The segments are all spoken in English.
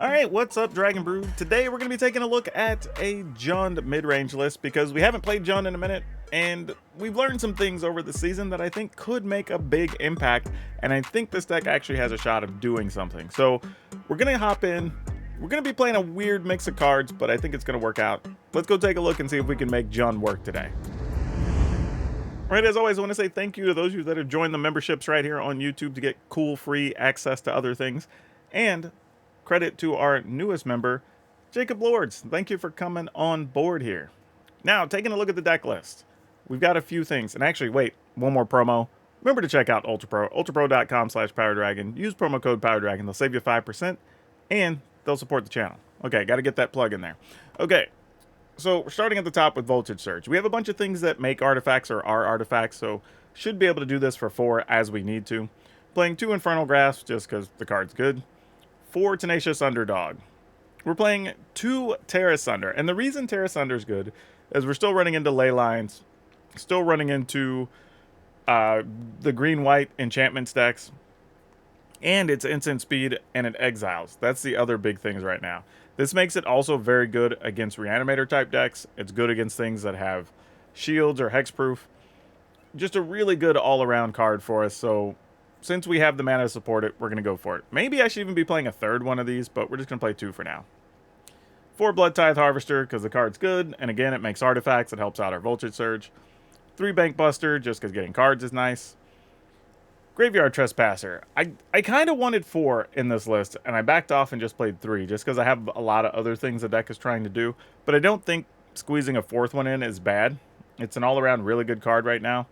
Alright, what's up, Dragon Brood? Today we're going to be taking a look at a Jund Midrange list because we haven't played Jund in a minute, and we've learned some things over the season that I think could make a big impact, and I think this deck actually has a shot of doing something. So we're going to hop in. We're going to be playing a weird mix of cards, but I think it's going to work out. Let's go take a look and see if we can make Jund work today. Right, as always, I want to say thank you to those of you that have joined the memberships right here on YouTube to get cool free access to other things, and credit to our newest member, Jacob Lords. Thank you for coming on board here. Now, taking a look at the deck list, we've got a few things. And actually, wait, one more promo. Remember to check out UltraPro, ultrapro.com/PowrDragn. Use promo code PowrDragn. They'll save you 5%, and they'll support the channel. Okay, got to get that plug in there. Okay, so we're starting at the top with Voltage Surge. We have a bunch of things that make artifacts or are artifacts, so should be able to do this for 4 as we need to. Playing 2 Infernal Grasp just because the card's good. 4 Tenacious Underdog. We're playing 2 Terra Sunder, and the reason Terra Sunder is good is we're still running into ley lines, still running into the green-white enchantment decks, and it's instant speed and it exiles. That's the other big things right now. This makes it also very good against Reanimator type decks. It's good against things that have shields or hexproof. Just a really good all-around card for us, so since we have the mana to support it, we're going to go for it. Maybe I should even be playing a third one of these, but we're just going to play 2 for now. 4 Blood Tithe Harvester, because the card's good, and again, it makes artifacts. It helps out our Voltage Surge. 3 Bank Buster, just because getting cards is nice. Graveyard Trespasser. I kind of wanted 4 in this list, and I backed off and just played 3, just because I have a lot of other things the deck is trying to do. But I don't think squeezing a 4th one in is bad. It's an all-around really good card right now.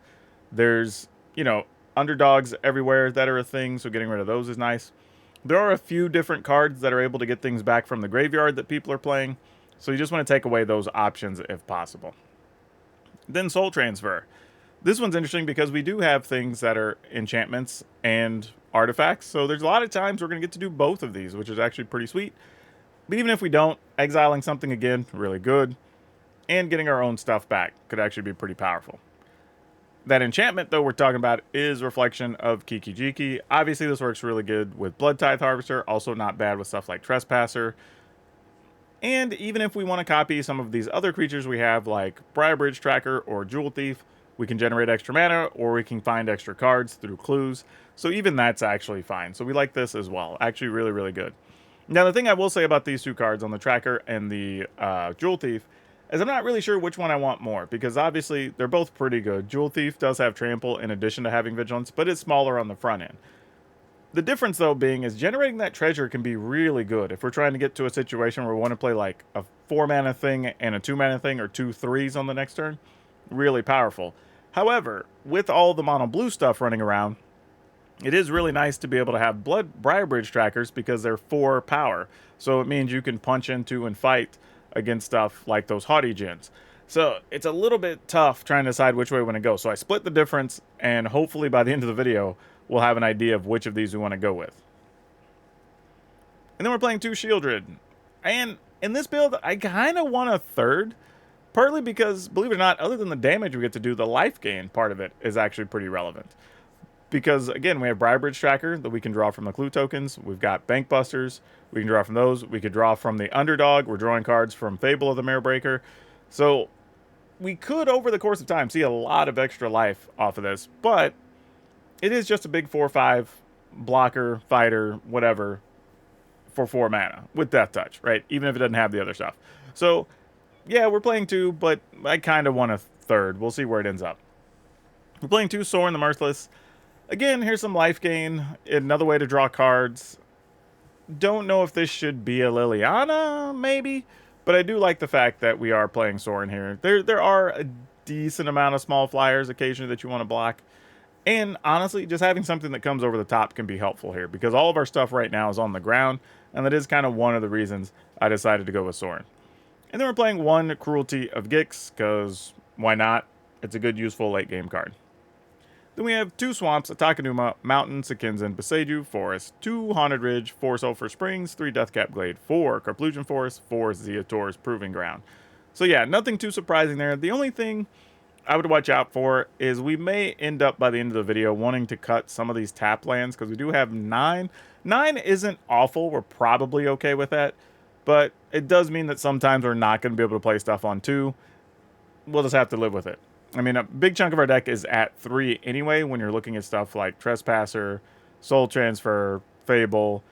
There's, you know, underdogs everywhere that are a thing, so getting rid of those is nice. There are a few different cards that are able to get things back from the graveyard that people are playing, so you just want to take away those options if possible. Then Soul Transfer. This one's interesting because we do have things that are enchantments and artifacts, so there's a lot of times we're going to get to do both of these, which is actually pretty sweet. But even if we don't, exiling something again, really good, and getting our own stuff back could actually be pretty powerful. That enchantment, though, we're talking about is Reflection of Kiki Jiki. Obviously, this works really good with Blood Tithe Harvester. Also not bad with stuff like Trespasser. And even if we want to copy some of these other creatures we have, like Briarbridge Tracker or Jewel Thief, we can generate extra mana, or we can find extra cards through clues. So even that's actually fine. So we like this as well. Actually really, really good. Now, the thing I will say about these 2 cards on the Tracker and the Jewel Thief is I'm not really sure which one I want more, because obviously they're both pretty good. Jewel Thief does have Trample in addition to having Vigilance, but it's smaller on the front end. The difference, though, being is generating that treasure can be really good if we're trying to get to a situation where we want to play like a 4-mana thing and a 2-mana thing, or 2 3s on the next turn. Really powerful. However, with all the mono blue stuff running around, it is really nice to be able to have Briarbridge Trackers because they're 4 power. So it means you can punch into and fight against stuff like those haughty gens. So it's a little bit tough trying to decide which way we want to go. So I split the difference, and hopefully by the end of the video, we'll have an idea of which of these we want to go with. And then we're playing 2 Shieldred. And in this build, I kind of want a third, partly because, believe it or not, other than the damage we get to do, the life gain part of it is actually pretty relevant. Because, again, we have Briarbridge Tracker that we can draw from the clue tokens. We've got Bank Busters. We can draw from those. We could draw from the Underdog. We're drawing cards from Fable of the Marebreaker. So we could, over the course of time, see a lot of extra life off of this. But it is just a big 4/5 blocker, fighter, whatever, for 4 mana with Death Touch, right? Even if it doesn't have the other stuff. So, yeah, we're playing 2, but I kind of want a third. We'll see where it ends up. We're playing 2 Sorin the Mirthless. Again, here's some life gain. Another way to draw cards. Don't know if this should be a Liliana, maybe. But I do like the fact that we are playing Sorin here. There are a decent amount of small flyers occasionally that you want to block. And honestly, just having something that comes over the top can be helpful here, because all of our stuff right now is on the ground. And that is kind of one of the reasons I decided to go with Sorin. And then we're playing 1 Cruelty of Gix, because why not? It's a good, useful late game card. Then we have 2 Swamps, a Takenuma, Mountain, Sekinzan, Beseju, Forest, 2 Haunted Ridge, 4 Sulphur Springs, 3 Deathcap Glade, 4 Carplusian Forest, 4 Zeator's Proving Ground. So yeah, nothing too surprising there. The only thing I would watch out for is we may end up by the end of the video wanting to cut some of these tap lands, because we do have 9. 9 isn't awful. We're probably okay with that. But it does mean that sometimes we're not going to be able to play stuff on 2. We'll just have to live with it. I mean, a big chunk of our deck is at 3 anyway when you're looking at stuff like Trespasser, Soul Transfer, Fable,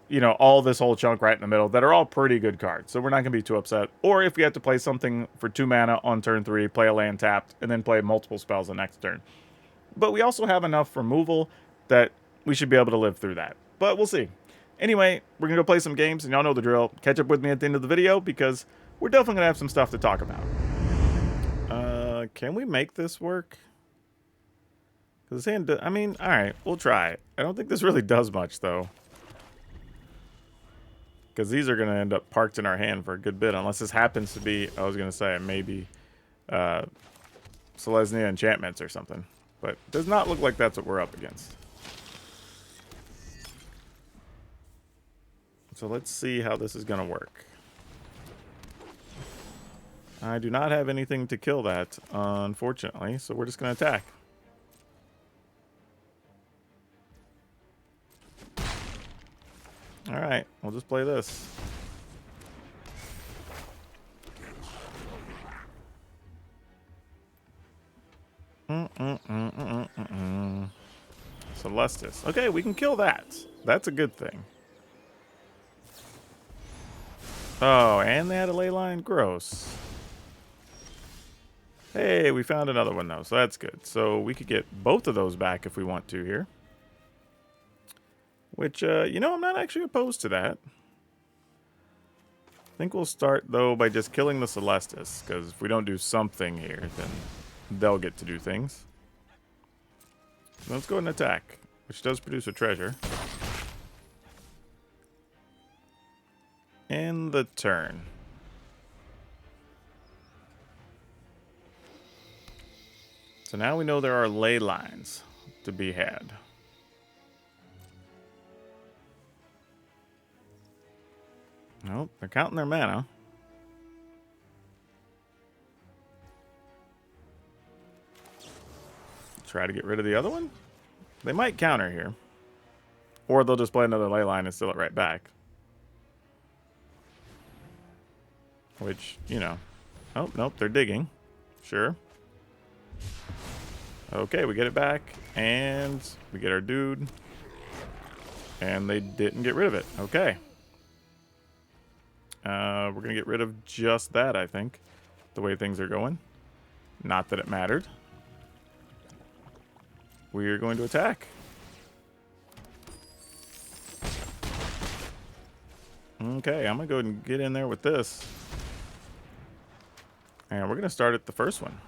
you know, all this whole chunk right in the middle that are all pretty good cards. So we're not going to be too upset. Or if we have to play something for 2 mana on turn 3, play a land tapped, and then play multiple spells the next turn. But we also have enough removal that we should be able to live through that. But we'll see. Anyway, we're going to go play some games, and y'all know the drill. Catch up with me at the end of the video, because we're definitely going to have some stuff to talk about. Can we make this work? Because this hand, I mean, alright, we'll try. I don't think this really does much, though. Because these are going to end up parked in our hand for a good bit, unless this happens to be, I was going to say, maybe Selesnya enchantments or something. But it does not look like that's what we're up against. So let's see how this is going to work. I do not have anything to kill that, unfortunately, so we're just going to attack. Alright, we'll just play this. Celestis. Okay, we can kill that. That's a good thing. Oh, and they had a ley line? Gross. Hey, we found another one, though, so that's good. So we could get both of those back if we want to here. Which, you know, I'm not actually opposed to that. I think we'll start, though, by just killing the Celestis, because if we don't do something here, then they'll get to do things. So let's go ahead and attack, which does produce a treasure. And the turn. So now we know there are ley lines to be had. Nope, they're counting their mana. Try to get rid of the other one? They might counter here. Or they'll just play another ley line and steal it right back. Which, you know. Oh, nope, they're digging. Sure. Okay, we get it back, and we get our dude. And they didn't get rid of it. Okay. We're going to get rid of just that, I think, the way things are going. Not that it mattered. We are going to attack. Okay, I'm going to go ahead and get in there with this. And we're going to start at the first one.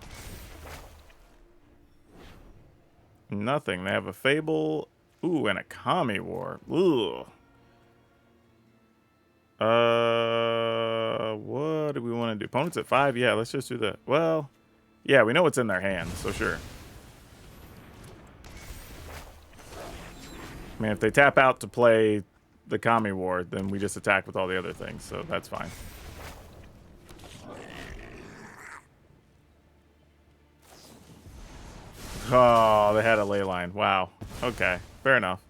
Nothing. They have a Fable. Ooh, and a Kami War. Ooh. What do we want to do? Opponents at 5? Yeah, let's just do that. Well, yeah, we know what's in their hand, so sure. I mean, if they tap out to play the Kami War, then we just attack with all the other things, so that's fine. Oh, they had a ley line. Wow. Okay, fair enough.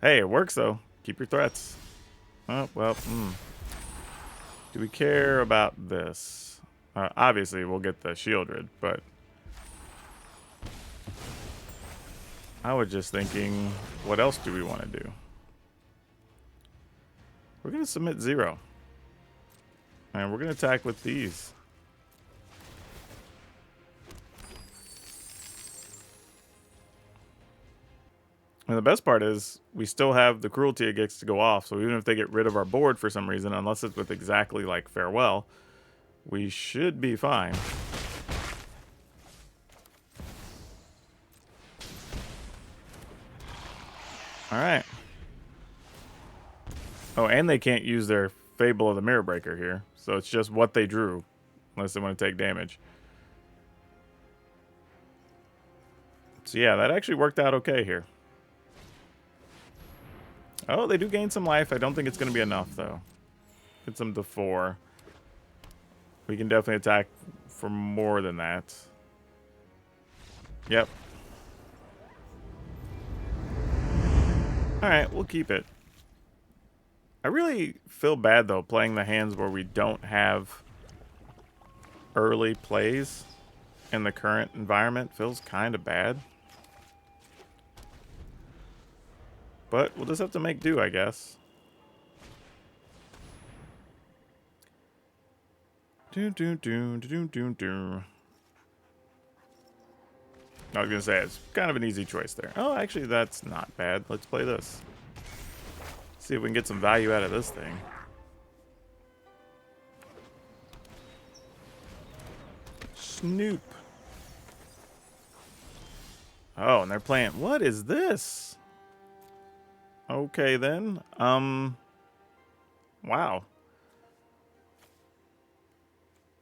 Hey, it works, though. Keep your threats. Oh, well, Do we care about this? Obviously, we'll get the Shieldred, but I was just thinking, what else do we want to do? We're going to submit 0. And we're going to attack with these. And the best part is, we still have the Cruelty it gets to go off, so even if they get rid of our board for some reason, unless it's with exactly like Farewell, we should be fine. Alright. Oh, and they can't use their Fable of the Mirror Breaker here, so it's just what they drew, unless they want to take damage. So yeah, that actually worked out okay here. Oh, they do gain some life. I don't think it's going to be enough, though. Gets them to 4. We can definitely attack for more than that. Yep. Alright, we'll keep it. I really feel bad, though, playing the hands where we don't have early plays in the current environment. Feels kind of bad. But we'll just have to make do, I guess. I was gonna say, it's kind of an easy choice there. Oh, actually, that's not bad. Let's play this. See if we can get some value out of this thing. Snoop. Oh, and they're playing. What is this? Okay, then. Wow.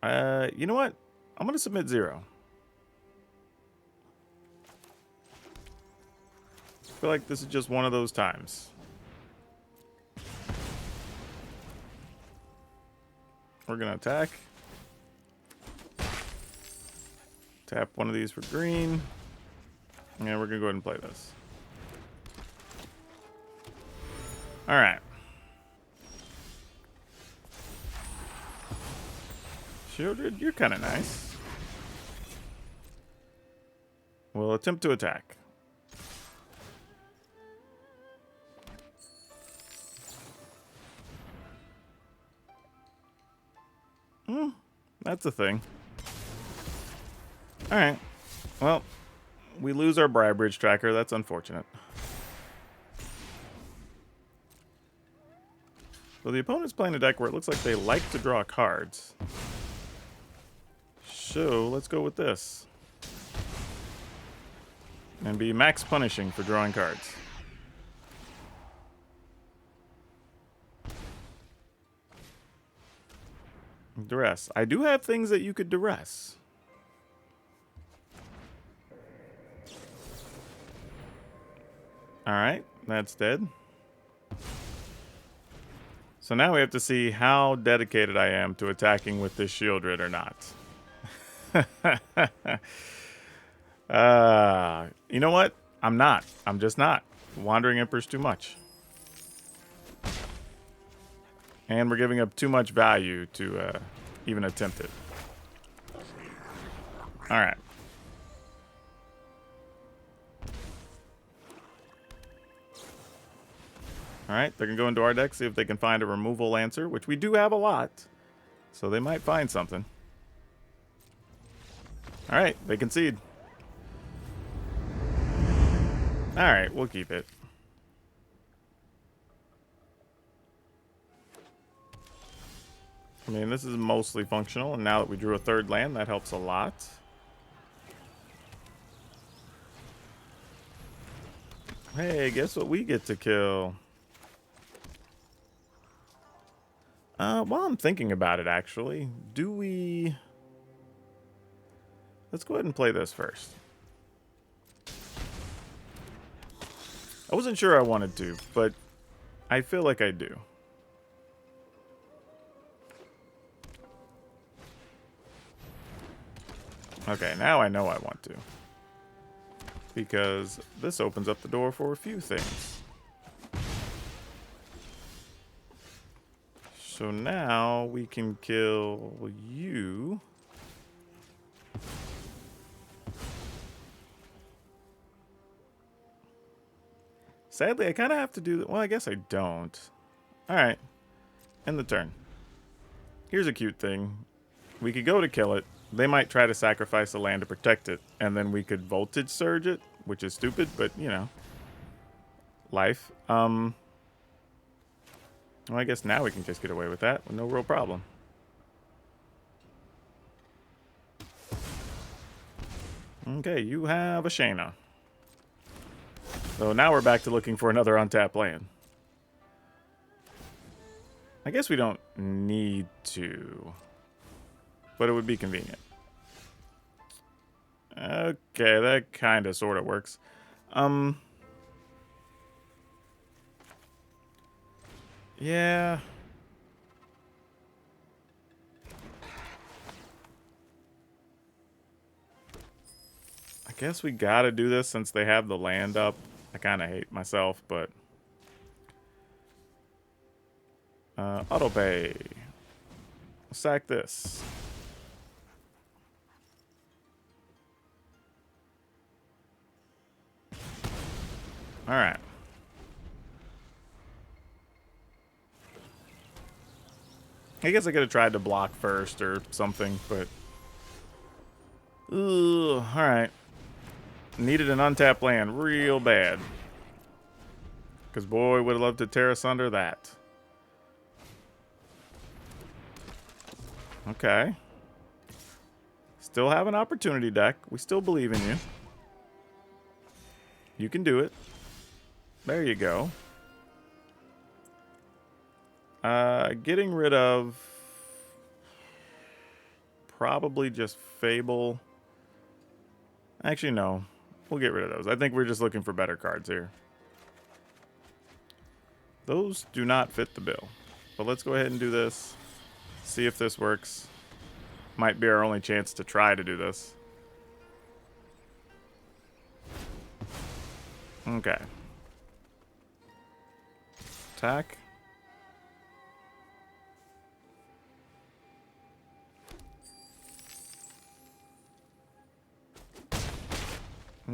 You know what? I'm gonna submit 0. I feel like this is just one of those times. We're gonna attack. Tap one of these for green. And we're gonna go ahead and play this. Alright. Shieldred, you're kind of nice. We'll attempt to attack. That's a thing. Alright. Well, we lose our Bridge tracker. That's unfortunate. So the opponent's playing a deck where it looks like they like to draw cards. So let's go with this. And be max punishing for drawing cards. Duress. I do have things that you could duress. Alright, that's dead. So now we have to see how dedicated I am to attacking with this Shieldred or not. You know what? I'm not. I'm just not. Wandering Emperor's too much. And we're giving up too much value to even attempt it. Alright. Alright, they're going to go into our deck, see if they can find a removal Lancer, which we do have a lot. So they might find something. Alright, they concede. Alright, we'll keep it. I mean, this is mostly functional, and now that we drew a third land, that helps a lot. Hey, guess what we get to kill? While I'm thinking about it, actually, do we... Let's go ahead and play this first. I wasn't sure I wanted to, but I feel like I do. Okay, now I know I want to. Because this opens up the door for a few things. So now we can kill you. Sadly, I kind of have to do that. Well, I guess I don't. Alright. End the turn. Here's a cute thing. We could go to kill it. They might try to sacrifice a land to protect it. And then we could Voltage Surge it, which is stupid, but, you know. Life. Well, I guess now we can just get away with that with no real problem. Okay, you have a Shayna. So now we're back to looking for another untapped land. I guess we don't need to, but it would be convenient. Okay, that kind of sort of works. Yeah. I guess we gotta do this since they have the land up. I kind of hate myself, but Auto pay. Sack this. All right. I guess I could have tried to block first or something, but... Ooh, alright. Needed an untapped land real bad. Because boy, would have loved to tear asunder that. Okay. Still have an opportunity deck. We still believe in you. You can do it. There you go. Getting rid of... probably just Fable. Actually, no. We'll get rid of those. I think we're just looking for better cards here. Those do not fit the bill. But let's go ahead and do this. See if this works. Might be our only chance to try to do this. Okay. Attack.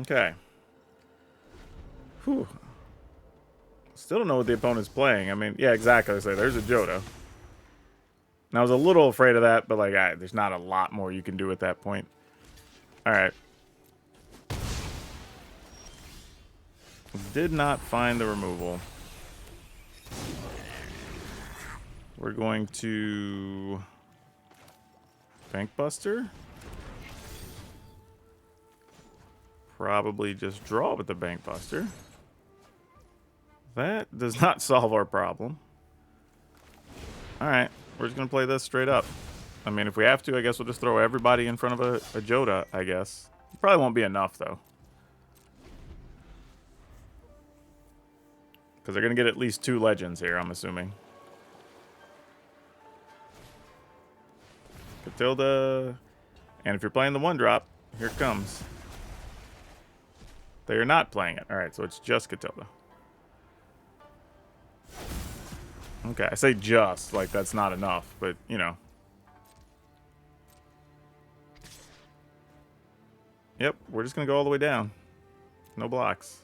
Okay. Whew. Still don't know what the opponent's playing. I mean, yeah, exactly. So there's a Jodah. And I was a little afraid of that, but like, there's not a lot more you can do at that point. All right. Did not find the removal. We're going to Bankbuster. Probably just draw with the Bankbuster. That does not solve our problem. Alright, we're just going to play this straight up. I mean, if we have to, I guess we'll just throw everybody in front of a Jodah, I guess. Probably won't be enough, though. Because they're going to get at least 2 legends here, I'm assuming. Catilda. And if you're playing the 1-drop, here it comes. They are not playing it. Alright, so it's just Catilda. Okay, I say just, like that's not enough, but, you know. Yep, we're just going to go all the way down. No blocks.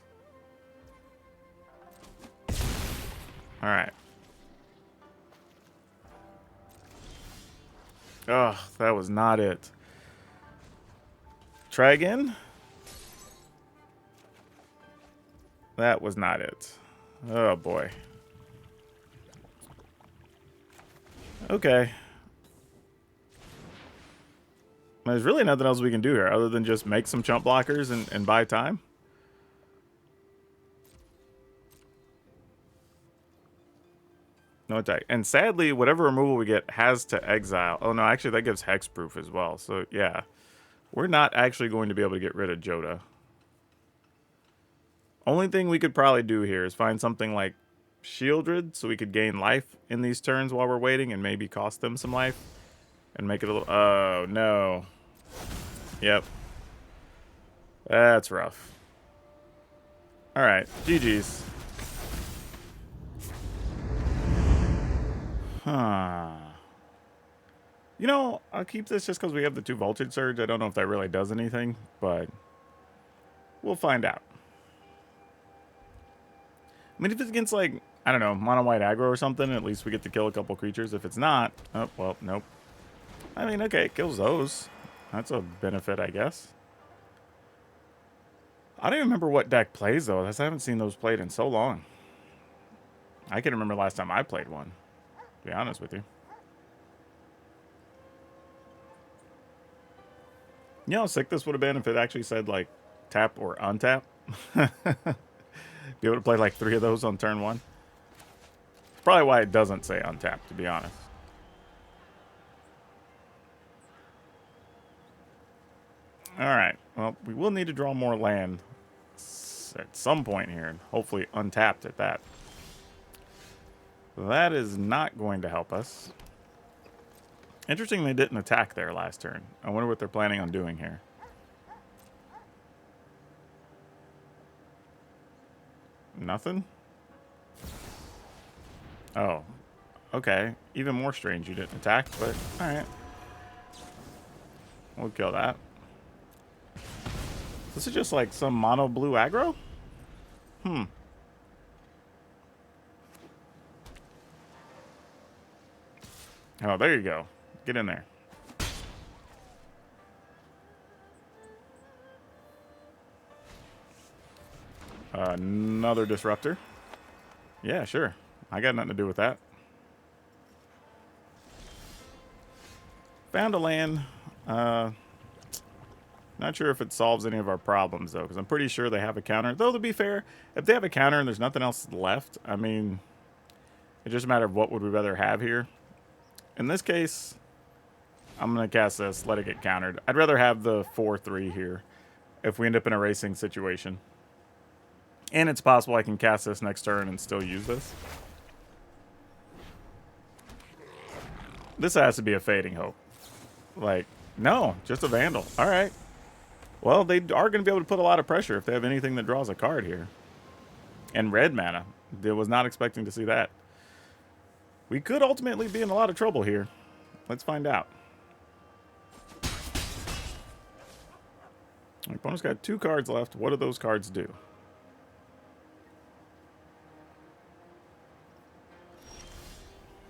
Alright. Ugh, that was not it. Try again? That was not it. Oh, boy. Okay. There's really nothing else we can do here other than just make some chump blockers and buy time. No attack. And sadly, whatever removal we get has to exile. Oh, no, actually, that gives hexproof as well. So, yeah. We're not actually going to be able to get rid of Jodah. Only thing we could probably do here is find something like Shieldred so we could gain life in these turns while we're waiting and maybe cost them some life. And make it a little... Oh, no. Yep. That's rough. Alright, GG's. Huh. You know, I'll keep this just because we have the 2 Voltage Surge. I don't know if that really does anything, but we'll find out. I mean, if it's against, like, I don't know, mono white aggro or something, at least we get to kill a couple creatures. If it's not, oh, well, nope. I mean, okay, it kills those. That's a benefit, I guess. I don't even remember what deck plays, though. I haven't seen those played in so long. I can remember last time I played one, to be honest with you. You know how sick this would have been if it actually said, like, tap or untap? Be able to play, like, 3 of those on turn 1. It's probably why it doesn't say untap, to be honest. Alright, well, we will need to draw more land at some point here, and hopefully untapped at that. That is not going to help us. Interesting they didn't attack there last turn. I wonder what they're planning on doing here. Nothing? Oh. Okay, even more strange you didn't attack, but alright. We'll kill that. This is just like some mono blue aggro? Hmm. Oh, there you go. Get in there. Another disruptor. Yeah, sure. I got nothing to do with that. Found a land. Not sure if it solves any of our problems, though, because I'm pretty sure they have a counter. Though, to be fair, if they have a counter and there's nothing else left, I mean, it's just a matter of what would we rather have here. In this case, I'm going to cast this, let it get countered. I'd rather have the 4-3 here if we end up in a racing situation. And it's possible I can cast this next turn and still use this. This has to be a Fading Hope. Like, no, just a Vandal. All right. Well, they are going to be able to put a lot of pressure if they have anything that draws a card here. And red mana. I was not expecting to see that. We could ultimately be in a lot of trouble here. Let's find out. My opponent's got 2 cards left. What do those cards do?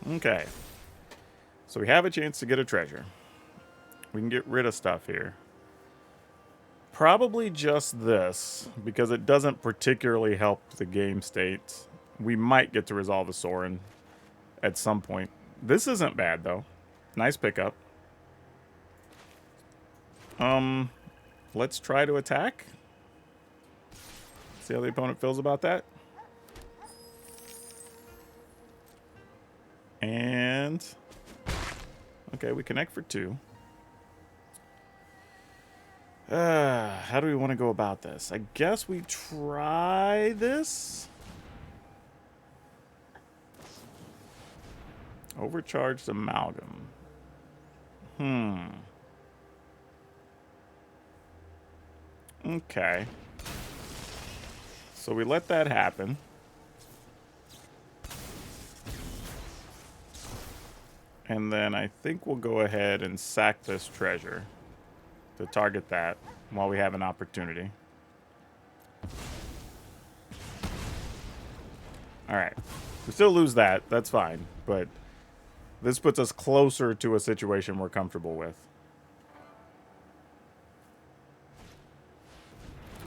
Okay. So we have a chance to get a treasure. We can get rid of stuff here. Probably just this, because it doesn't particularly help the game state. We might get to resolve a Sorin at some point. This isn't bad, though. Nice pickup. Let's try to attack. See how the opponent feels about that. And okay, we connect for 2. How do we want to go about this? I guess we try this. Overcharged Amalgam. Okay. So we let that happen. And then I think we'll go ahead and sack this treasure to target that while we have an opportunity. Alright. We still lose that. That's fine. But this puts us closer to a situation we're comfortable with.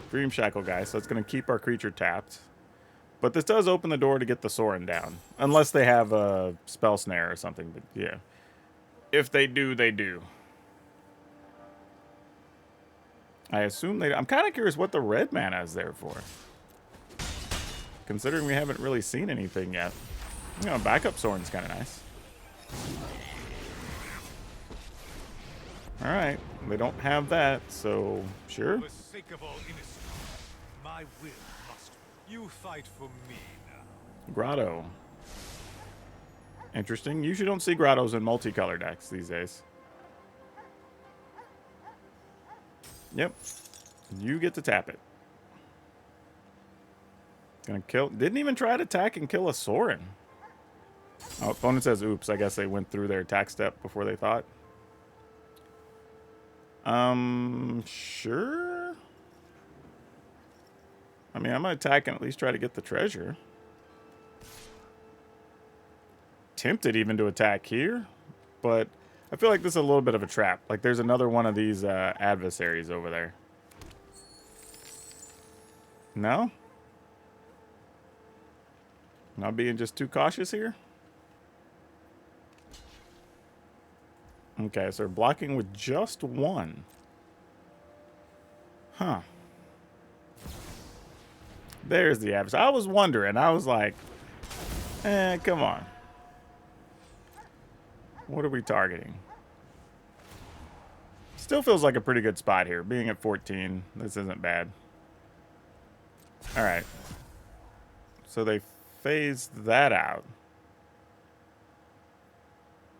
Dream Shackle, guys. So it's going to keep our creature tapped. But this does open the door to get the Sorin down. Unless they have a Spell Snare or something. But yeah. If they do, they do. I assume they... I'm kind of curious what the red mana is there for. Considering we haven't really seen anything yet. You know, backup Sorin's kind of nice. Alright. They don't have that, so... Sure. For the sake of all innocence, my will must... You fight for me now. Grotto. Interesting. Usually don't see grottos in multicolor decks these days. Yep. You get to tap it. Gonna kill... Didn't even try to attack and kill a Sorin. Oh, opponent says, oops. I guess they went through their attack step before they thought. Sure. I mean, I'm gonna attack and at least try to get the treasure. Tempted even to attack here, but I feel like this is a little bit of a trap. Like there's another one of these adversaries over there. No? Not being just too cautious here? Okay, so we're blocking with just 1. Huh. There's the adversary. I was wondering. I was like, come on. What are we targeting? Still feels like a pretty good spot here. Being at 14, this isn't bad. All right. So they phased that out.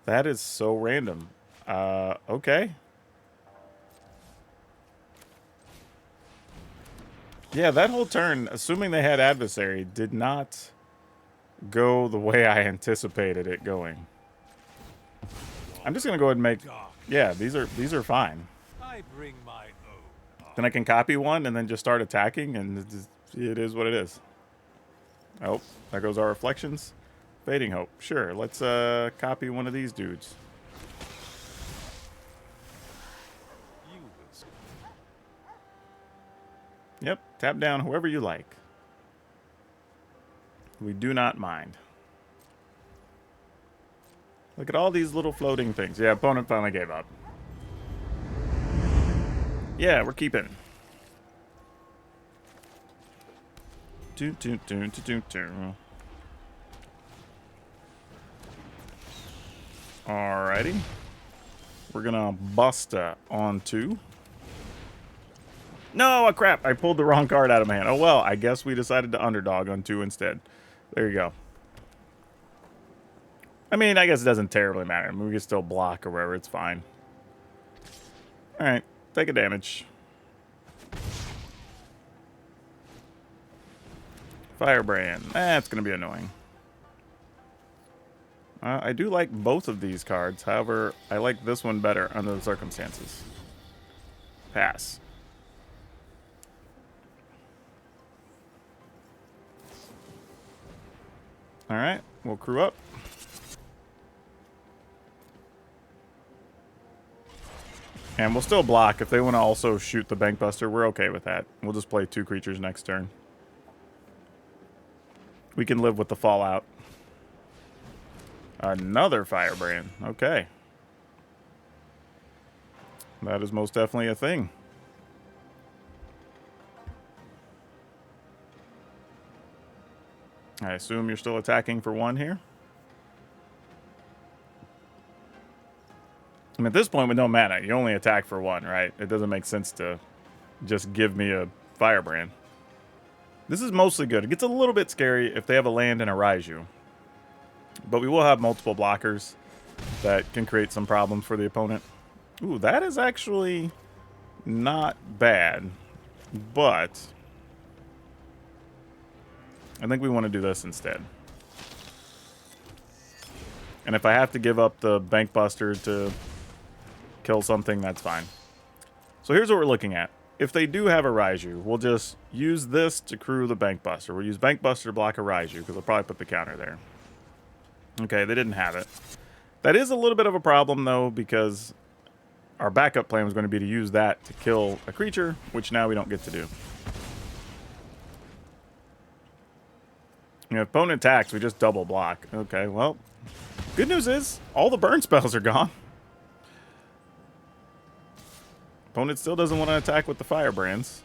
That is so random. Okay. Yeah, that whole turn, assuming they had adversary, did not go the way I anticipated it going. I'm just gonna go ahead and make. Yeah, these are fine. I bring my own. Then I can copy one and then just start attacking, and it is what it is. Oh, there goes our reflections. Fading Hope. Sure, let's copy one of these dudes. You will. Yep, tap down whoever you like. We do not mind. Look at all these little floating things. Yeah, opponent finally gave up. Yeah, we're keeping. Alrighty. We're gonna bust on 2. No, crap. I pulled the wrong card out of my hand. Oh, well, I guess we decided to underdog on 2 instead. There you go. I mean, I guess it doesn't terribly matter. I mean, we can still block or wherever. It's fine. Alright, take a damage. Firebrand. That's going to be annoying. I do like both of these cards. However, I like this one better under the circumstances. Pass. Alright, we'll crew up. And we'll still block. If they want to also shoot the Bankbuster, we're okay with that. We'll just play 2 creatures next turn. We can live with the fallout. Another Firebrand. Okay. That is most definitely a thing. I assume you're still attacking for 1 here. I mean, at this point with no mana, you only attack for 1, right? It doesn't make sense to just give me a Firebrand. This is mostly good. It gets a little bit scary if they have a land and a Raiju. But we will have multiple blockers that can create some problems for the opponent. Ooh, that is actually not bad. But I think we want to do this instead. And if I have to give up the Bankbuster to kill something, that's fine. So here's what we're looking at. If they do have a Raiju, we'll just use this to crew the Bankbuster. We'll use Bankbuster to block a Raiju, because they'll probably put the counter there. Okay, they didn't have it. That is a little bit of a problem, though, because our backup plan was going to be to use that to kill a creature, which now we don't get to do. You know, if opponent attacks, we just double block. Okay, well, good news is all the burn spells are gone. Opponent still doesn't want to attack with the Firebrands,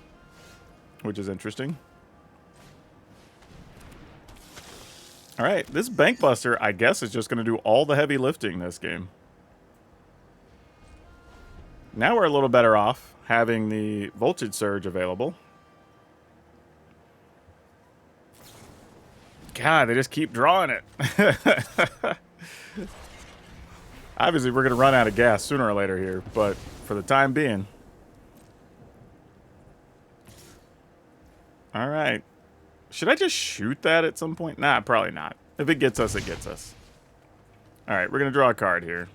which is interesting. All right, this Bankbuster, I guess, is just going to do all the heavy lifting this game. Now we're a little better off having the Voltage Surge available. God, they just keep drawing it. Obviously, we're going to run out of gas sooner or later here, but for the time being. All right. Should I just shoot that at some point? Nah, probably not. If it gets us, it gets us. All right, we're going to draw a card here.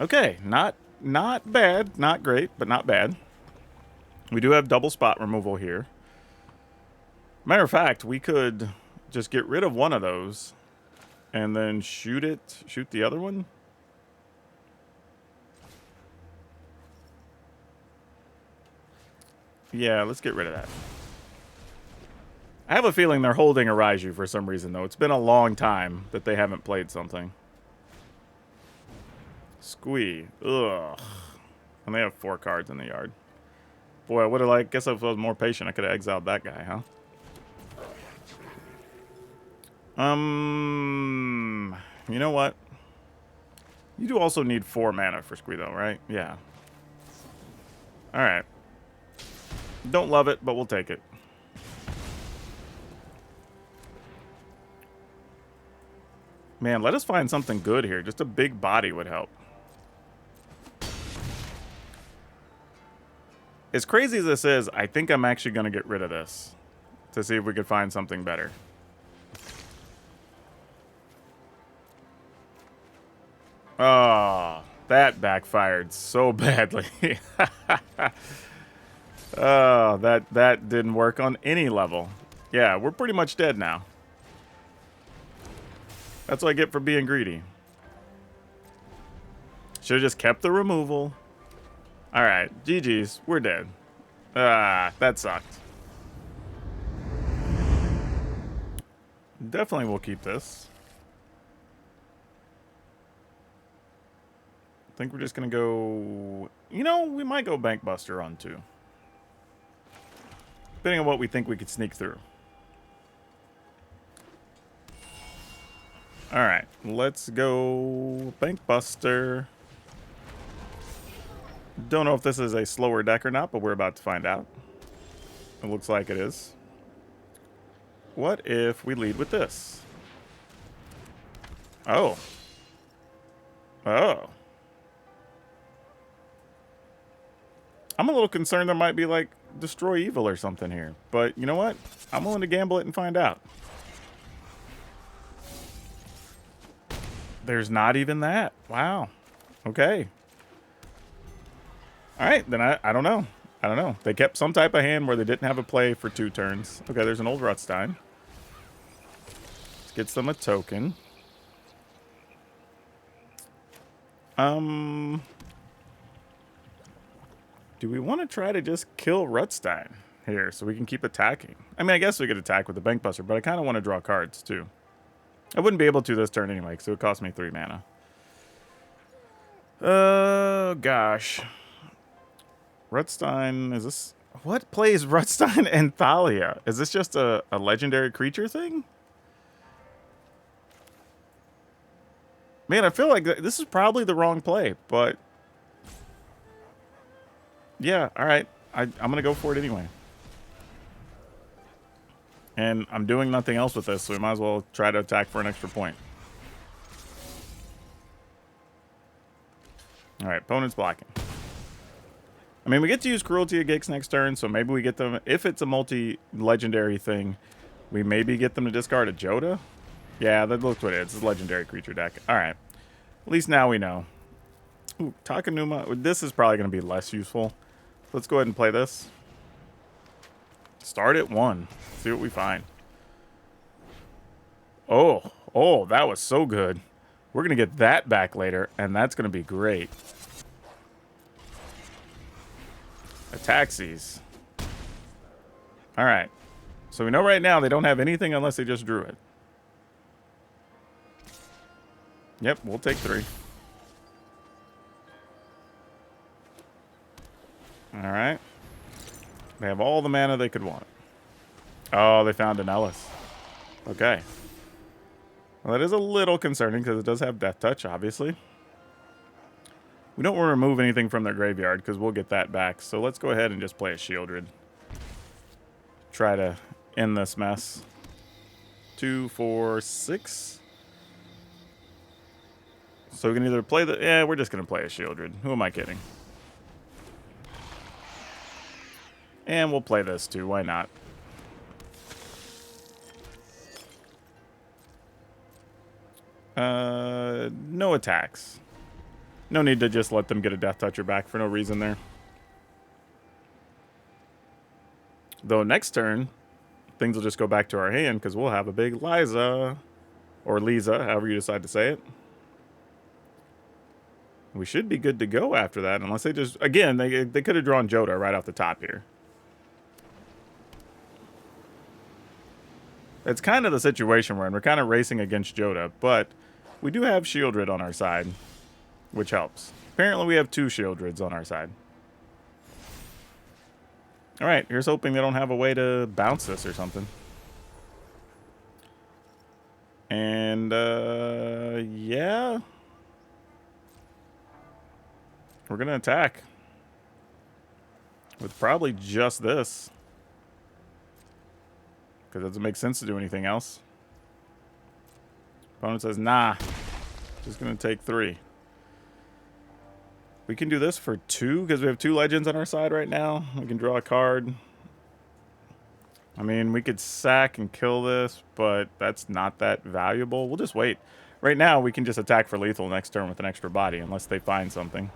Okay, not bad. Not great, but not bad. We do have double spot removal here. Matter of fact, we could just get rid of one of those and then shoot the other one. Yeah, let's get rid of that. I have a feeling they're holding a Raiju for some reason, though. It's been a long time that they haven't played something. Squee. Ugh. And they have 4 cards in the yard. Boy, I would have guess if I was more patient, I could have exiled that guy, huh? You know what? You do also need 4 mana for Squee, though, right? Yeah. Alright. Don't love it, but we'll take it. Man, let us find something good here. Just a big body would help. As crazy as this is, I think I'm actually going to get rid of this to see if we could find something better. Oh, that backfired so badly. Oh, that didn't work on any level. Yeah, we're pretty much dead now. That's what I get for being greedy. Should have just kept the removal. Alright, GG's. We're dead. Ah, that sucked. Definitely will keep this. I think we're just going to go... You know, we might go Bankbuster on 2. Depending on what we think we could sneak through. Alright, let's go Bankbuster. Don't know if this is a slower deck or not, but we're about to find out. It looks like it is. What if we lead with this? Oh. Oh. I'm a little concerned there might be, like, Destroy Evil or something here. But you know what? I'm willing to gamble it and find out. There's not even that. Wow. Okay. Alright, then I don't know. I don't know. They kept some type of hand where they didn't have a play for 2 turns. Okay, there's an old Rutstein. Let's get them a token. Do we want to try to just kill Rutstein here so we can keep attacking? I mean, I guess we could attack with the Bankbuster, but I kind of want to draw cards too. I wouldn't be able to this turn anyway, so it would cost me 3 mana. Oh, gosh. Rutstein, is this... What plays Rutstein and Thalia? Is this just a legendary creature thing? Man, I feel like this is probably the wrong play, but... Yeah, alright. I'm going to go for it anyway. And I'm doing nothing else with this, so we might as well try to attack for an extra point. Alright, opponent's blocking. I mean, we get to use Cruelty of Gix next turn, so maybe we get them... If it's a multi-legendary thing, we maybe get them to discard a Jodah? Yeah, that looks what it is. It's a legendary creature deck. Alright. At least now we know. Ooh, Takenuma. This is probably going to be less useful. Let's go ahead and play this. Start at 1. See what we find. Oh, that was so good. We're going to get that back later, and that's going to be great. Ataxies. Alright. So we know right now they don't have anything unless they just drew it. Yep, we'll take 3. Alright. They have all the mana they could want. Oh, they found an Ellis. Okay. Well, that is a little concerning because it does have Death Touch, obviously. We don't want to remove anything from their graveyard because we'll get that back. So let's go ahead and just play a Shieldred. Try to end this mess. 2, 4, 6. So we can either play the... Yeah, we're just going to play a Shieldred. Who am I kidding? And we'll play this too. Why not? No attacks. No need to just let them get a Death Toucher back for no reason there. Though next turn, things will just go back to our hand because we'll have a big Liza. Or Lisa, however you decide to say it. We should be good to go after that, unless they just... Again, they could have drawn Jodah right off the top here. It's kind of the situation we're in. We're kind of racing against Jodah, but we do have Shieldred on our side, which helps. Apparently we have 2 Shieldreds on our side. Alright, here's hoping they don't have a way to bounce this or something. And, yeah. We're going to attack. With probably just this. Because it doesn't make sense to do anything else. Opponent says, nah. Just going to take 3. We can do this for 2 because we have 2 legends on our side right now. We can draw a card. I mean, we could sack and kill this, but that's not that valuable. We'll just wait. Right now, we can just attack for lethal next turn with an extra body, unless they find something.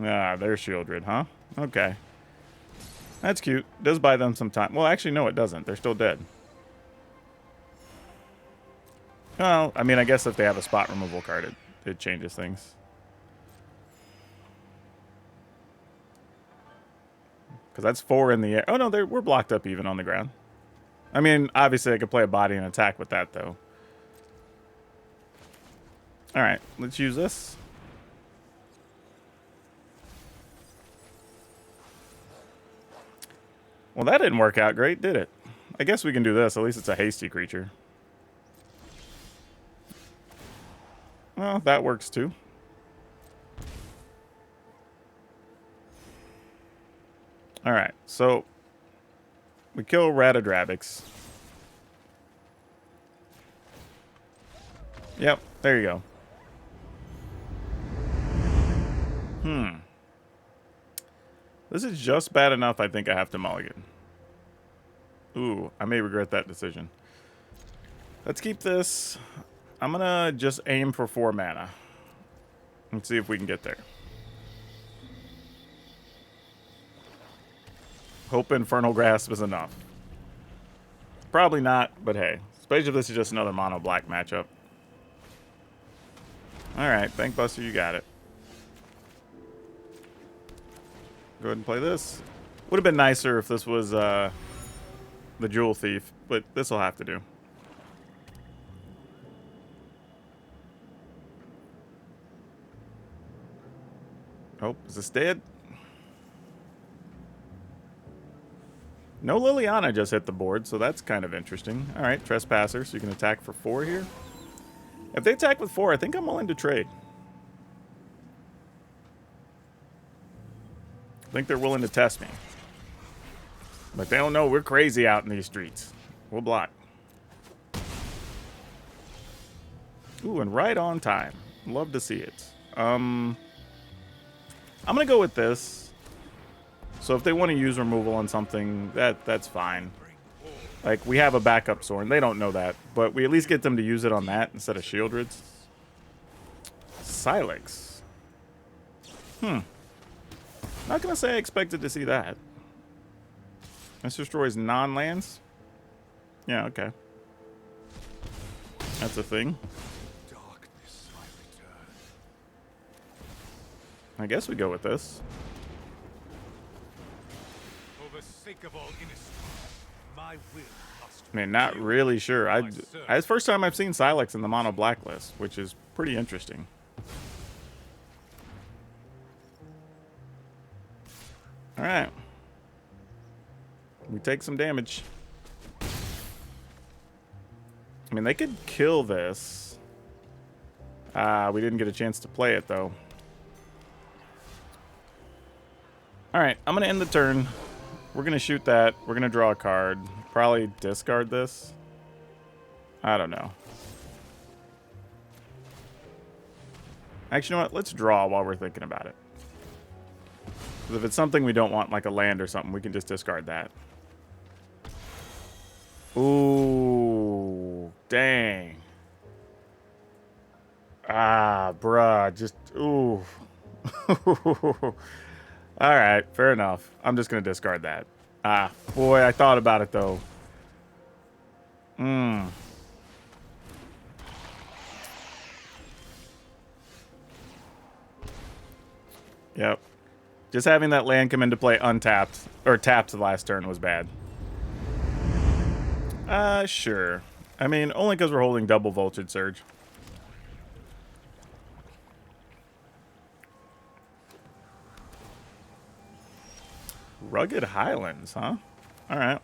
Ah, they're shielded, huh? Okay. That's cute. Does buy them some time. Well, actually, no, it doesn't. They're still dead. Well, I mean, I guess if they have a spot removal card, it changes things. Because that's 4 in the air. Oh, no, we're blocked up even on the ground. I mean, obviously, I could play a body and attack with that, though. All right, let's use this. Well, that didn't work out great, did it? I guess we can do this. At least it's a hasty creature. Well, that works, too. All right, so we kill Red Aggro. Yep, there you go. This is just bad enough, I think I have to mulligan. Ooh, I may regret that decision. Let's keep this. I'm gonna just aim for 4 mana. Let's see if we can get there. Hope Infernal Grasp is enough. Probably not, but hey. Especially if this is just another mono black matchup. Alright, Bankbuster, you got it. Go ahead and play this. Would have been nicer if this was the Jewel Thief, but this will have to do. Oh, is this dead? No Liliana just hit the board, so that's kind of interesting. All right, Trespasser, so you can attack for 4 here. If they attack with 4, I think I'm willing to trade. I think they're willing to test me. But they don't know we're crazy out in these streets. We'll block. Ooh, and right on time. Love to see it. I'm going to go with this. So if they want to use removal on something, that's fine. Like, we have a backup sword. They don't know that. But we at least get them to use it on that instead of Shieldreds. Silex. Not going to say I expected to see that. This destroys non-lands? Yeah, okay. That's a thing. Darkness, I return. I guess we go with this. For the sake of all innocence, my will must. I mean, not really sure. It's the first time I've seen Silex in the mono blacklist, which is pretty interesting. All right. We take some damage. I mean, they could kill this. We didn't get a chance to play it, though. All right, I'm going to end the turn. We're going to shoot that. We're going to draw a card. Probably discard this. I don't know. Actually, you know what? Let's draw while we're thinking about it. Because if it's something we don't want, like a land or something, we can just discard that. Ooh, dang. Ah, bruh, just, ooh. All right, fair enough. I'm just going to discard that. Ah, boy, I thought about it, though. Yep. Just having that land come into play untapped, or tapped the last turn was bad. Sure. I mean, only because we're holding double Voltage Surge. Rugged Highlands, huh? Alright.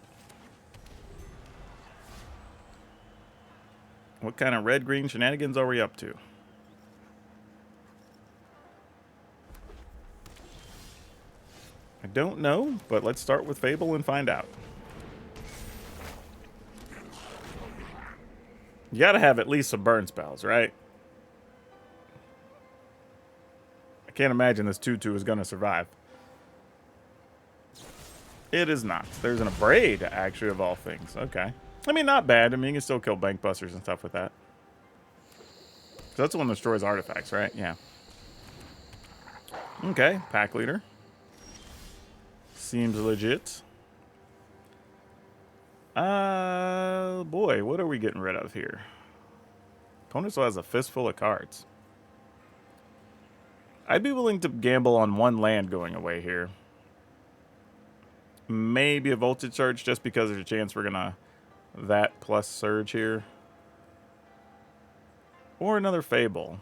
What kind of red-green shenanigans are we up to? I don't know, but let's start with Fable and find out. You gotta have at least some burn spells, right? I can't imagine this 2/2 is gonna survive. It is not. There's an Abrade, actually, of all things. Okay. I mean, not bad. I mean, you can still kill Bank Busters and stuff with that. So that's the one that destroys artifacts, right? Yeah. Okay, Pack Leader. Seems legit. Boy, what are we getting rid of here? Opponent still has a fistful of cards. I'd be willing to gamble on one land going away here. Maybe a Voltage Surge just because there's a chance we're gonna that plus Surge here. Or another Fable.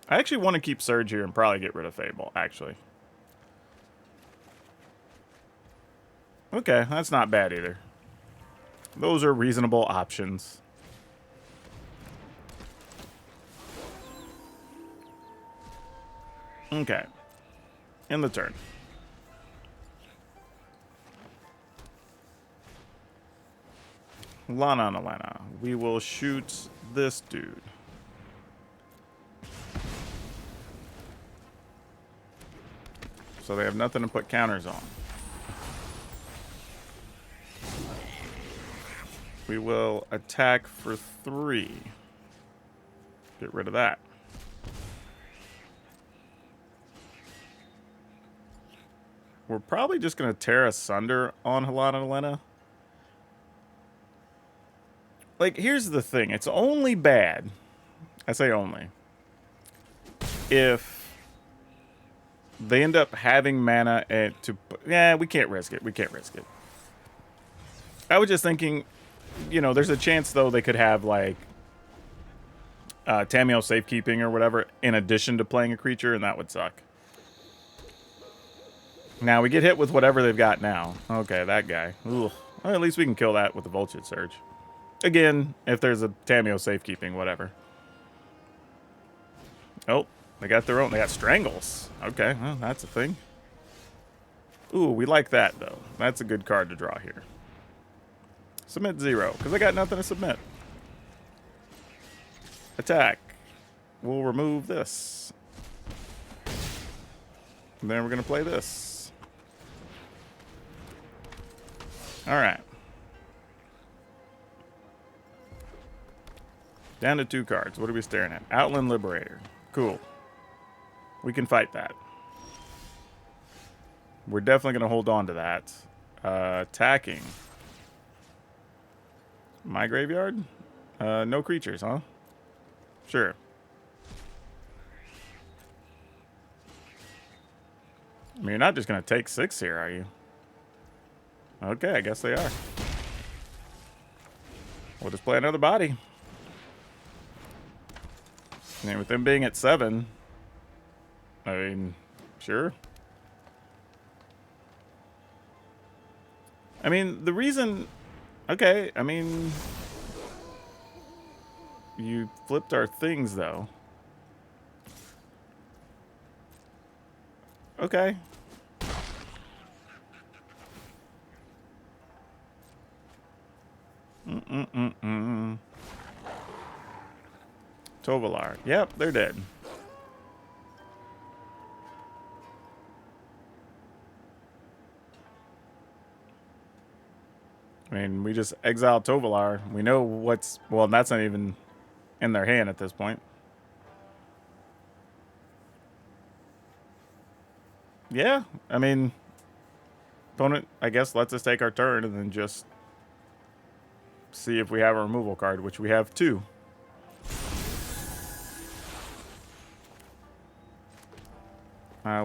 I actually want to keep Surge here and probably get rid of Fable, actually. Okay, that's not bad either. Those are reasonable options. Okay. In the turn. Lana. We will shoot this dude. So they have nothing to put counters on. We will attack for 3. Get rid of that. We're probably just going to tear asunder on Halana. Like, here's the thing. It's only bad. I say only. If they end up having mana and to... Yeah, we can't risk it. We can't risk it. I was just thinking, you know, there's a chance, though, they could have, like, Tamiyo Safekeeping or whatever in addition to playing a creature, and that would suck. Now, we get hit with whatever they've got now. Okay, that guy. Ugh. Well, at least we can kill that with the Voltage Surge. Again, if there's a Tamiyo Safekeeping, whatever. Oh, they got their own. They got Strangles. Okay, well, that's a thing. Ooh, we like that, though. That's a good card to draw here. Submit 0, because I got nothing to submit. Attack. We'll remove this. And then we're going to play this. Alright. Down to 2 cards. What are we staring at? Outland Liberator. Cool. We can fight that. We're definitely going to hold on to that. Attacking. My graveyard? No creatures, huh? Sure. I mean, you're not just going to take 6 here, are you? Okay, I guess they are. We'll just play another body. I mean, with them being at 7, I mean, sure. I mean, the reason... Okay, I mean... You flipped our things, though. Okay. Tovolar. Yep, they're dead. I mean, we just exiled Tovolar. We know what's... Well, that's not even in their hand at this point. Yeah, I mean... Opponent, I guess, lets us take our turn and then just... see if we have a removal card, which we have 2.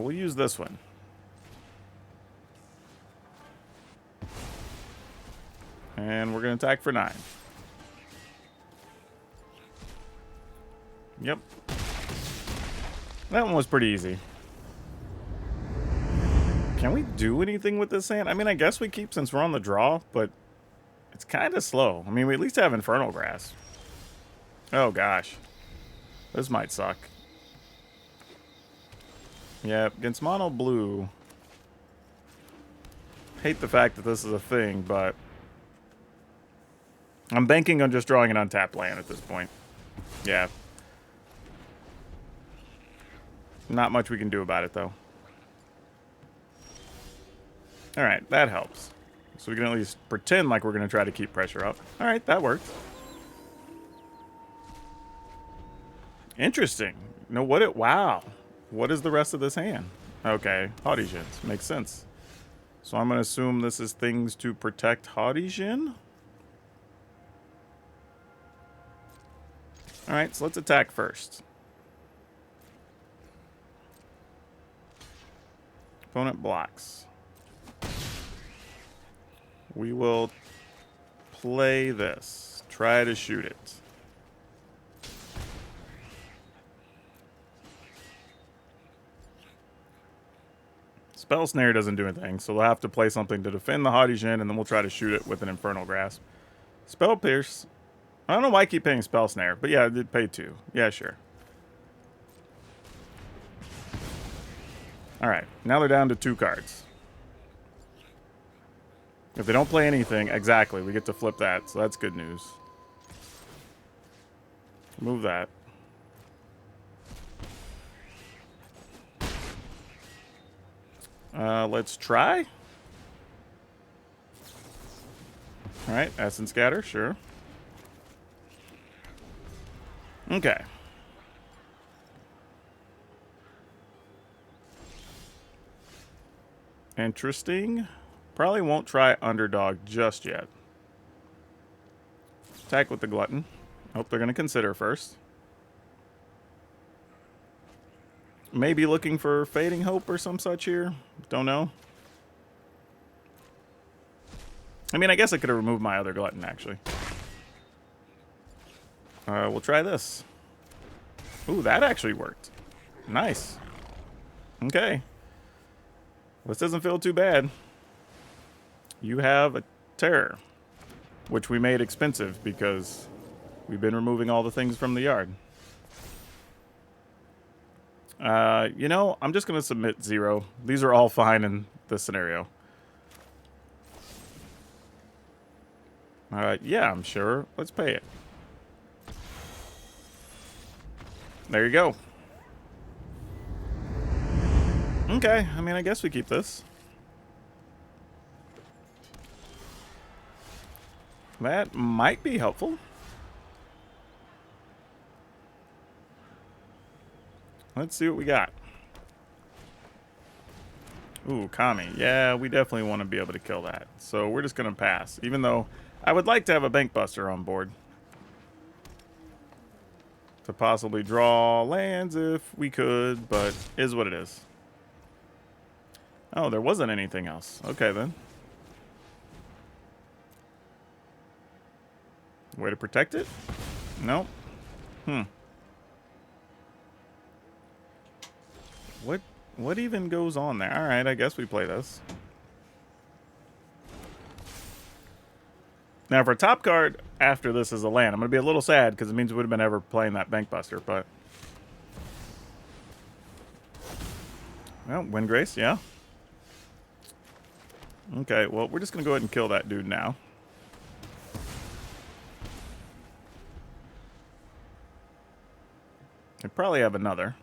We'll use this one. And we're going to attack for 9. Yep. That one was pretty easy. Can we do anything with this hand? I mean, I guess we keep since we're on the draw, but it's kind of slow. I mean, we at least have Infernal Grass. Oh, gosh. This might suck. Yeah, against mono blue. Hate the fact that this is a thing, but I'm banking on just drawing an untapped land at this point. Yeah. Not much we can do about it, though. All right, that helps. So we can at least pretend like we're going to try to keep pressure up. All right, that worked. Interesting. No, wow. What is the rest of this hand? Okay, Haughty Djinns. Makes sense. So I'm going to assume this is things to protect Haughty Djinn. All right, so let's attack first. Opponent blocks. We will play this. Try to shoot it. Spell Snare doesn't do anything, so we'll have to play something to defend the Haughty Djinn, and then we'll try to shoot it with an Infernal Grasp. Spell Pierce. I don't know why I keep paying Spell Snare, but yeah, I did pay 2. Yeah, sure. Alright, now they're down to 2 cards. If they don't play anything, exactly, we get to flip that, so that's good news. Move that. Let's try. Alright, Essence Scatter, sure. Okay. Interesting. Probably won't try Underdog just yet. Attack with the Glutton. Hope they're going to consider first. Maybe looking for Fading Hope or some such here. Don't know. I mean, I guess I could have removed my other Glutton, actually. We'll try this. Ooh, that actually worked. Nice. Okay. This doesn't feel too bad. You have a Terror, which we made expensive because we've been removing all the things from the yard. You know, I'm just going to submit 0. These are all fine in this scenario. Yeah, I'm sure. Let's pay it. There you go. Okay, I mean, I guess we keep this. That might be helpful. Let's see what we got. Ooh, Kami. Yeah, we definitely want to be able to kill that. So we're just going to pass. Even though I would like to have a Bank Buster on board. To possibly draw lands if we could, but is what it is. Oh, there wasn't anything else. Okay, then. Way to protect it? Nope. What even goes on there? Alright, I guess we play this. Now, for a top card after this is a land, I'm going to be a little sad because it means we would have been ever playing that Bank Buster, but... Well, Windgrace, yeah. Okay, well, we're just going to go ahead and kill that dude now. They probably have another.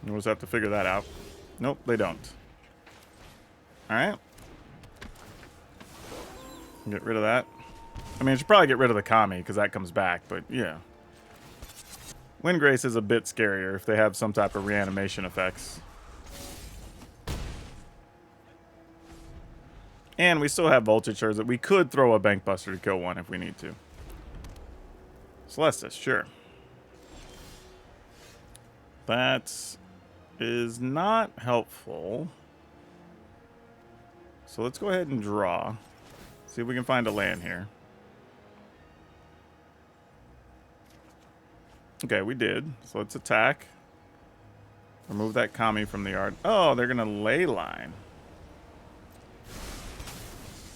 We'll just have to figure that out. Nope, they don't. Alright. Get rid of that. I mean, I should probably get rid of the Kami, because that comes back, but yeah. Windgrace is a bit scarier if they have some type of reanimation effects. And we still have Voltage Shards that we could throw a Bank Buster to kill one if we need to. Celestis, sure. That is not helpful. So let's go ahead and draw. See if we can find a land here. Okay, we did. So let's attack. Remove that Kami from the yard. Oh, they're going to ley line.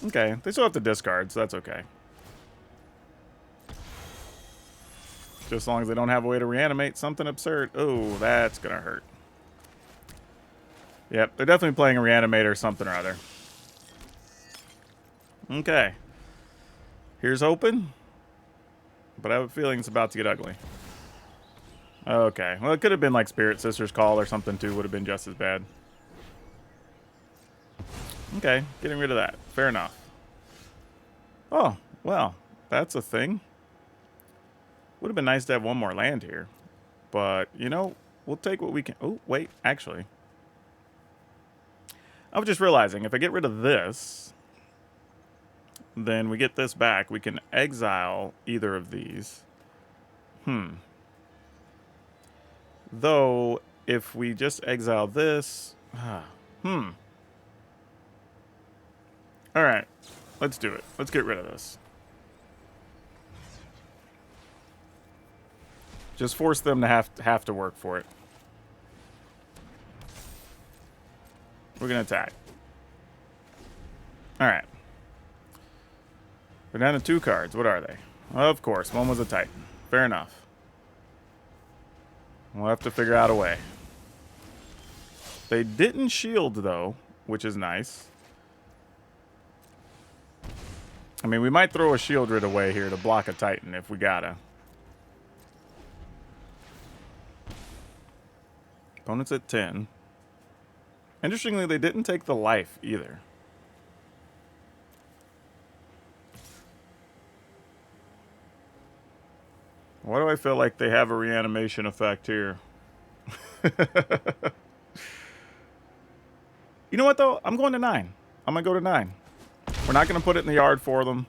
Okay, they still have to discard, so that's okay. Just as long as they don't have a way to reanimate something absurd. Oh, that's going to hurt. Yep, they're definitely playing a Reanimator or something or other. Okay. Here's hoping. But I have a feeling it's about to get ugly. Okay. Well, it could have been like Spirit Sister's Call or something too. Would have been just as bad. Okay, getting rid of that. Fair enough. Oh, well, that's a thing. Would have been nice to have one more land here. But, you know, we'll take what we can. Oh, wait, actually. I was just realizing, if I get rid of this, then we get this back. We can exile either of these. Though, if we just exile this... Alright, let's do it. Let's get rid of this. Just force them to have to work for it. We're going to attack. Alright. We're down to 2 cards. What are they? Of course, one was a Titan. Fair enough. We'll have to figure out a way. They didn't shield, though, which is nice. I mean, we might throw a shield rid away here to block a Titan if we gotta. Opponent's at 10. Interestingly, they didn't take the life either. Why do I feel like they have a reanimation effect here? You know what, though? I'm going to 9. I'm going to go to 9. We're not going to put it in the yard for them.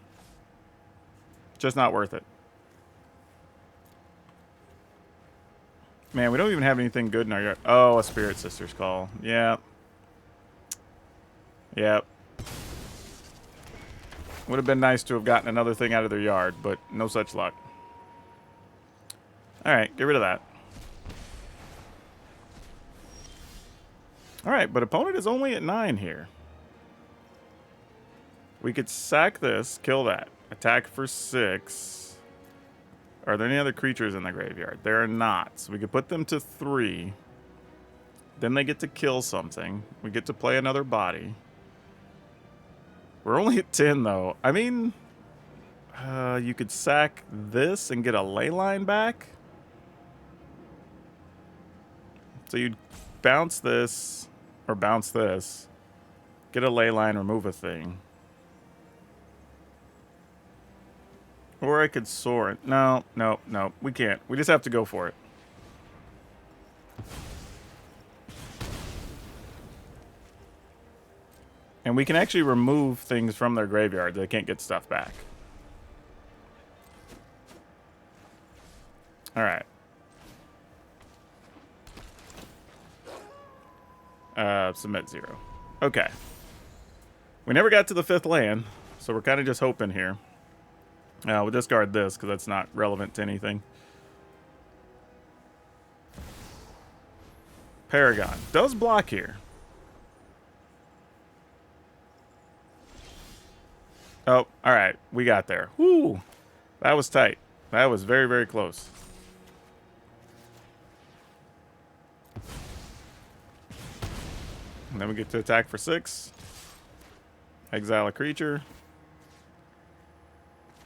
Just not worth it. Man, we don't even have anything good in our yard. Oh, a Spirit Sister's Call. Yeah. Yep. Would have been nice to have gotten another thing out of their yard, but no such luck. Alright, get rid of that. Alright, but opponent is only at 9 here. We could sack this, kill that. Attack for 6. Are there any other creatures in the graveyard? There are not. So we could put them to 3. Then they get to kill something. We get to play another body. We're only at 10, though. I mean, you could sack this and get a leyline back. So you'd bounce this, or bounce this, get a leyline, remove a thing. Or I could soar it. No, no, no, we can't. We just have to go for it. And we can actually remove things from their graveyard. They can't get stuff back. All right. Submit 0. Okay. We never got to the 5th land, so we're kind of just hoping here. We'll discard this because that's not relevant to anything. Paragon does block here. Oh, all right. We got there. Woo! That was tight. That was very, very close. And then we get to attack for 6. Exile a creature.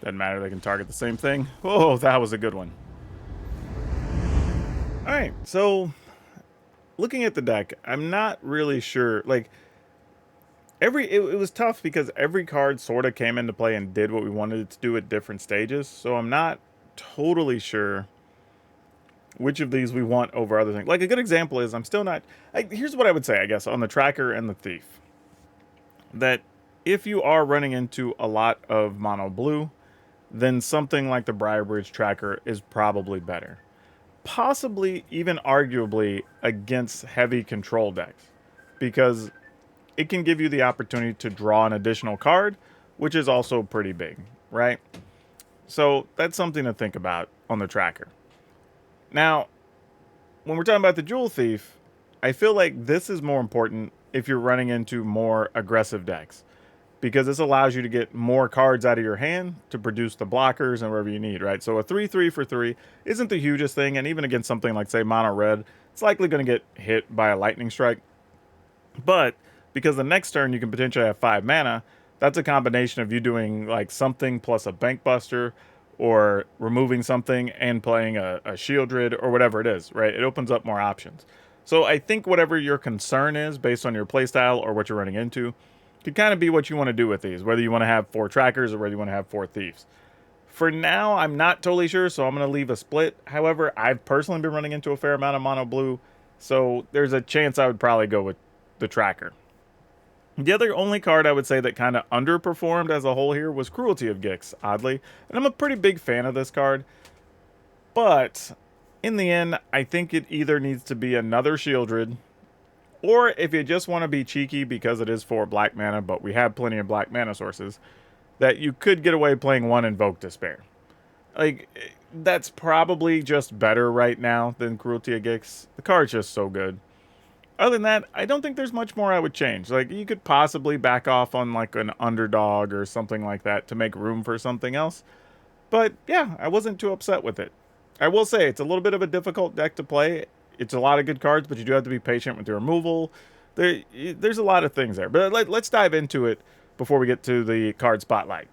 Doesn't matter. They can target the same thing. Oh, that was a good one. All right. So, looking at the deck, I'm not really sure. Like, it was tough because every card sort of came into play and did what we wanted it to do at different stages. So I'm not totally sure which of these we want over other things. Like, a good example is I'm still not... here's what I would say, I guess, on the Tracker and the Thief. That if you are running into a lot of mono blue, then something like the Briarbridge Tracker is probably better. Possibly, even arguably, against heavy control decks. Because it can give you the opportunity to draw an additional card, which is also pretty big, right? So that's something to think about on the Tracker. Now, when we're talking about the Jewel Thief, I feel like this is more important if you're running into more aggressive decks. Because this allows you to get more cards out of your hand to produce the blockers and wherever you need, right? So a 3/3 for 3 isn't the hugest thing, and even against something like, say, Mono Red, it's likely going to get hit by a Lightning Strike. But because the next turn you can potentially have 5 mana, that's a combination of you doing like something plus a Bank Buster, or removing something and playing a Shieldred, or whatever it is, right? It opens up more options. So I think whatever your concern is, based on your playstyle or what you're running into, could kind of be what you want to do with these, whether you want to have 4 trackers or whether you want to have 4 thieves. For now, I'm not totally sure, so I'm going to leave a split. However, I've personally been running into a fair amount of mono blue, so there's a chance I would probably go with the tracker. The other only card I would say that kind of underperformed as a whole here was Cruelty of Gix, oddly. And I'm a pretty big fan of this card. But in the end, I think it either needs to be another Shieldred, or if you just want to be cheeky because it is 4 black mana, but we have plenty of black mana sources, that you could get away playing 1 Invoke Despair. Like, that's probably just better right now than Cruelty of Gix. The card's just so good. Other than that, I don't think there's much more I would change. Like, you could possibly back off on, like, an Underdog or something like that to make room for something else. But, yeah, I wasn't too upset with it. I will say, it's a little bit of a difficult deck to play. It's a lot of good cards, but you do have to be patient with your removal. There's a lot of things there. But let's dive into it before we get to the card spotlight.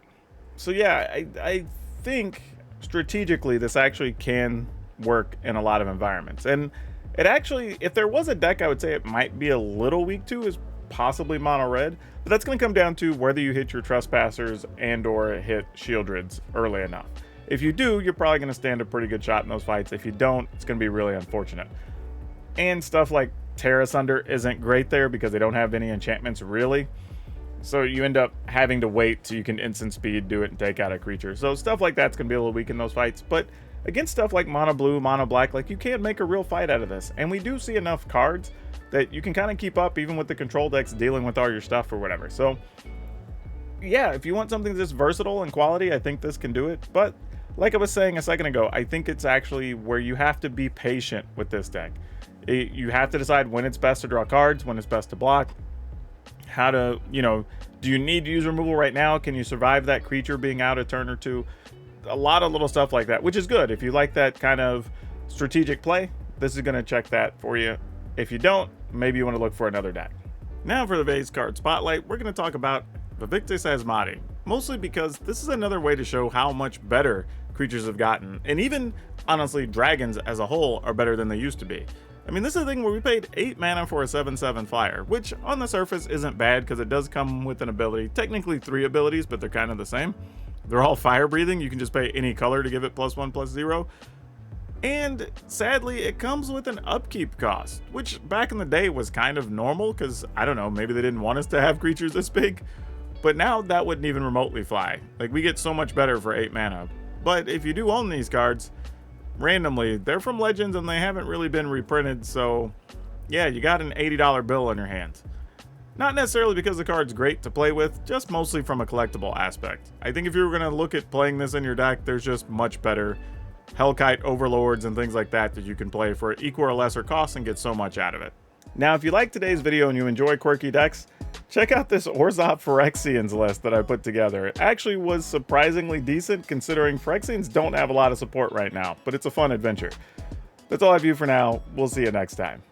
So, yeah, I think strategically this actually can work in a lot of environments. And it actually, if there was a deck I would say it might be a little weak to, is possibly mono red, but that's going to come down to whether you hit your Trespassers and or hit Shieldreds early enough. If you do, you're probably going to stand a pretty good shot in those fights. If you don't, it's going to be really unfortunate. And stuff like Terra Sunder isn't great there because they don't have any enchantments really. So you end up having to wait till you can instant speed, do it, and take out a creature. So stuff like that's going to be a little weak in those fights. But against stuff like mono blue, mono black, like you can make a real fight out of this. And we do see enough cards that you can kind of keep up even with the control decks dealing with all your stuff or whatever. So yeah, if you want something that's versatile and quality, I think this can do it. But like I was saying a second ago, I think it's actually where you have to be patient with this deck. You have to decide when it's best to draw cards, when it's best to block, how to, do you need to use removal right now? Can you survive that creature being out a turn or two? A lot of little stuff like that, which is good. If you like that kind of strategic play, this is going to check that for you. If you don't, maybe you want to look for another deck. Now for the base card spotlight, we're going to talk about Vivictus Asmati, mostly because this is another way to show how much better creatures have gotten, and even, honestly, dragons as a whole are better than they used to be. I mean, this is a thing where we paid 8 mana for a 7/7 flyer, which on the surface isn't bad because it does come with an ability, technically 3 abilities, but they're kind of the same. They're all fire breathing. You can just pay any color to give it +1/+0. And sadly, it comes with an upkeep cost, which back in the day was kind of normal because, I don't know, maybe they didn't want us to have creatures this big. But now that wouldn't even remotely fly. Like, we get so much better for 8 mana. But if you do own these cards, randomly, they're from Legends and they haven't really been reprinted, so yeah, you got an $80 bill on your hands. Not necessarily because the card's great to play with, just mostly from a collectible aspect. I think if you were going to look at playing this in your deck, there's just much better Hellkite Overlords and things like that you can play for equal or lesser cost and get so much out of it. Now, if you like today's video and you enjoy quirky decks, check out this Orzhov Phyrexians list that I put together. It actually was surprisingly decent considering Phyrexians don't have a lot of support right now, but it's a fun adventure. That's all I have for you for now. We'll see you next time.